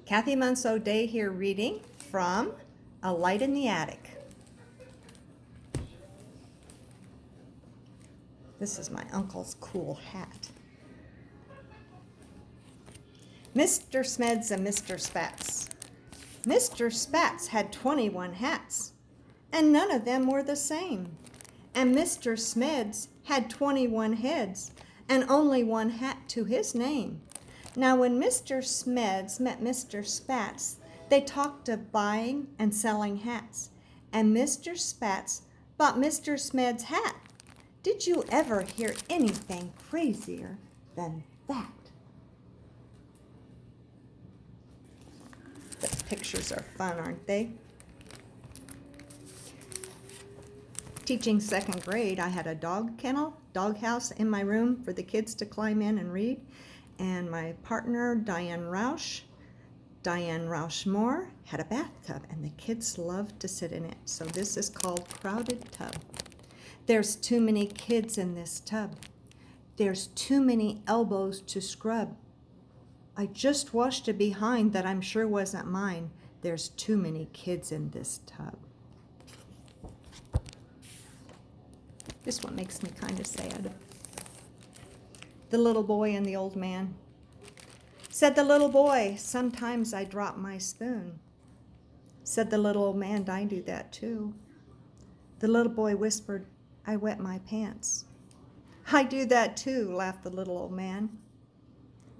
Kathy Munso Day here reading from A Light in the Attic. This is my uncle's cool hat. Mr. Smeds and Mr. Spats. Mr. Spats had 21 hats, and none of them were the same. And Mr. Smeds had 21 heads, and only one hat to his name. Now when Mr. Smeds met Mr. Spats, they talked of buying and selling hats, and Mr. Spats bought Mr. Smeds' hat. Did you ever hear anything crazier than that? The pictures are fun, aren't they? Teaching second grade, I had a doghouse in my room for the kids to climb in and read. And my partner, Diane Rausch Moore, had a bathtub, and the kids loved to sit in it. So this is called Crowded Tub. There's too many kids in this tub. There's too many elbows to scrub. I just washed a behind that I'm sure wasn't mine. There's too many kids in this tub. This one makes me kind of sad. The little boy and the old man. Said the little boy, sometimes I drop my spoon. Said the little old man, I do that too. The little boy whispered, I wet my pants. I do that too, laughed the little old man.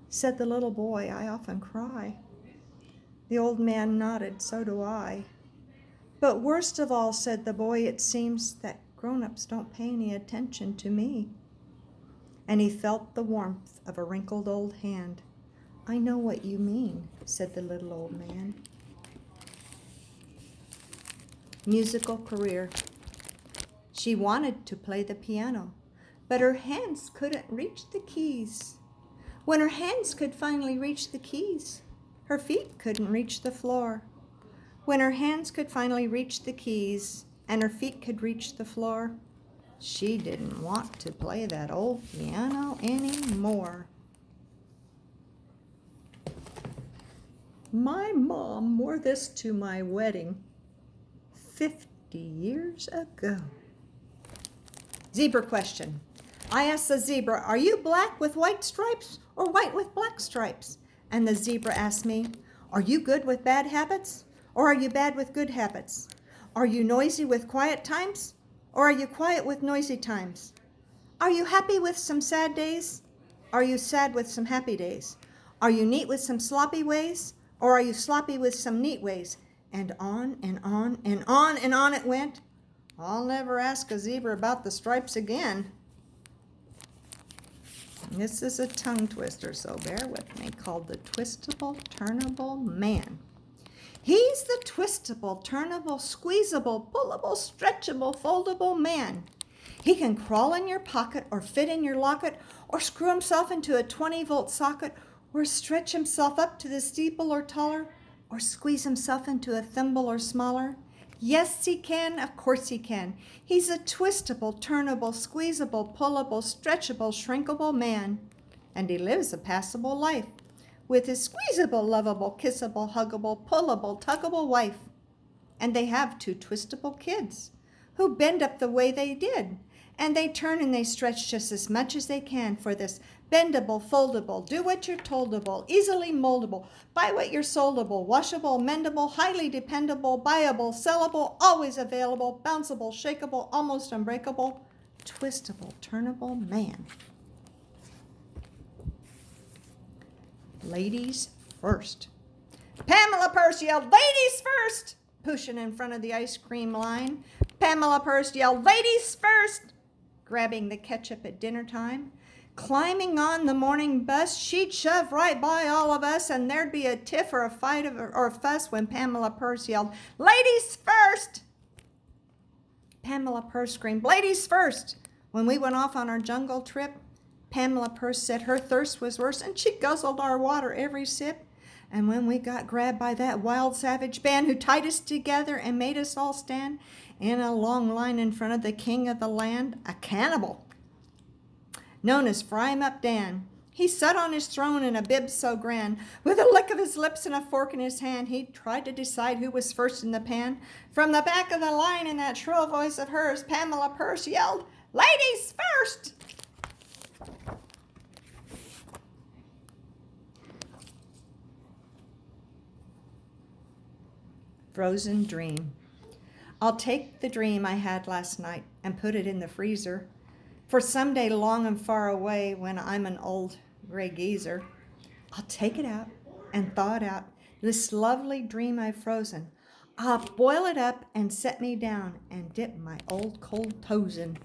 Said the little boy, I often cry. The old man nodded, so do I. But worst of all, said the boy, it seems that grown-ups don't pay any attention to me. And he felt the warmth of a wrinkled old hand. I know what you mean, said the little old man. Musical career. She wanted to play the piano, but her hands couldn't reach the keys. When her hands could finally reach the keys, her feet couldn't reach the floor. When her hands could finally reach the keys and her feet could reach the floor, she didn't want to play that old piano anymore. My mom wore this to my wedding 50 years ago. Zebra question. I asked the zebra, are you black with white stripes or white with black stripes? And the zebra asked me, are you good with bad habits or are you bad with good habits? Are you noisy with quiet times? Or are you quiet with noisy times? Are you happy with some sad days? Are you sad with some happy days? Are you neat with some sloppy ways? Or are you sloppy with some neat ways? And on and on and on and on it went. I'll never ask a zebra about the stripes again. This is a tongue twister, so bear with me, called the Twistable Turnable Man. He's the twistable, turnable, squeezable, pullable, stretchable, foldable man. He can crawl in your pocket or fit in your locket or screw himself into a 20-volt socket or stretch himself up to the steeple or taller or squeeze himself into a thimble or smaller. Yes, he can. Of course he can. He's a twistable, turnable, squeezable, pullable, stretchable, shrinkable man. And he lives a passable life with his squeezable, lovable, kissable, huggable, pullable, tuggable wife. And they have 2 twistable kids who bend up the way they did. And they turn and they stretch just as much as they can for this bendable, foldable, do what you're toldable, easily moldable, buy what you're soldable, washable, mendable, highly dependable, buyable, sellable, always available, bounceable, shakeable, almost unbreakable, twistable, turnable man. Ladies first. Pamela Purse yelled, ladies first, pushing in front of the ice cream line. Pamela Purse yelled, ladies first, grabbing the ketchup at dinner time. Climbing on the morning bus, she'd shove right by all of us, and there'd be a tiff or a fight or a fuss when Pamela Purse yelled, ladies first. Pamela Purse screamed, ladies first. When we went off on our jungle trip, Pamela Purse said her thirst was worse, and she guzzled our water every sip. And when we got grabbed by that wild savage band who tied us together and made us all stand in a long line in front of the king of the land, a cannibal known as Fry 'em Up Dan, He sat on his throne in a bib so grand, with a lick of his lips and a fork in his hand. He tried to decide who was first in the pan. From the back of the line, in that shrill voice of hers, Pamela Purse yelled, "Ladies first!" Frozen dream. I'll take the dream I had last night and put it in the freezer for someday long and far away when I'm an old gray geezer. I'll take it out and thaw it out, this lovely dream I've frozen. I'll boil it up and set me down and dip my old cold toes in.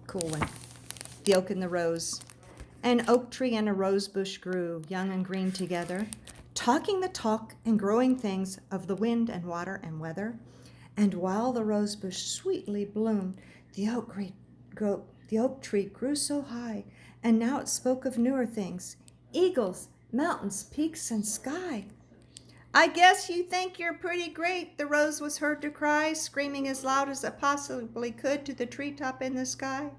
Cool one. The oak and the rose. An oak tree and a rose bush grew, young and green together, talking the talk and growing things of the wind and water and weather. And while the rose bush sweetly bloomed, the oak tree grew so high, and now it spoke of newer things, eagles, mountains, peaks, and sky. "I guess you think you're pretty great," the rose was heard to cry, screaming as loud as it possibly could to the treetop in the sky.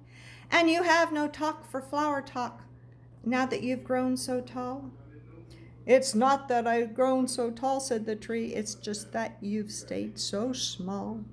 "And you have no talk for flower talk, now that you've grown so tall." "It's not that I've grown so tall," said the tree. "It's just that you've stayed so small."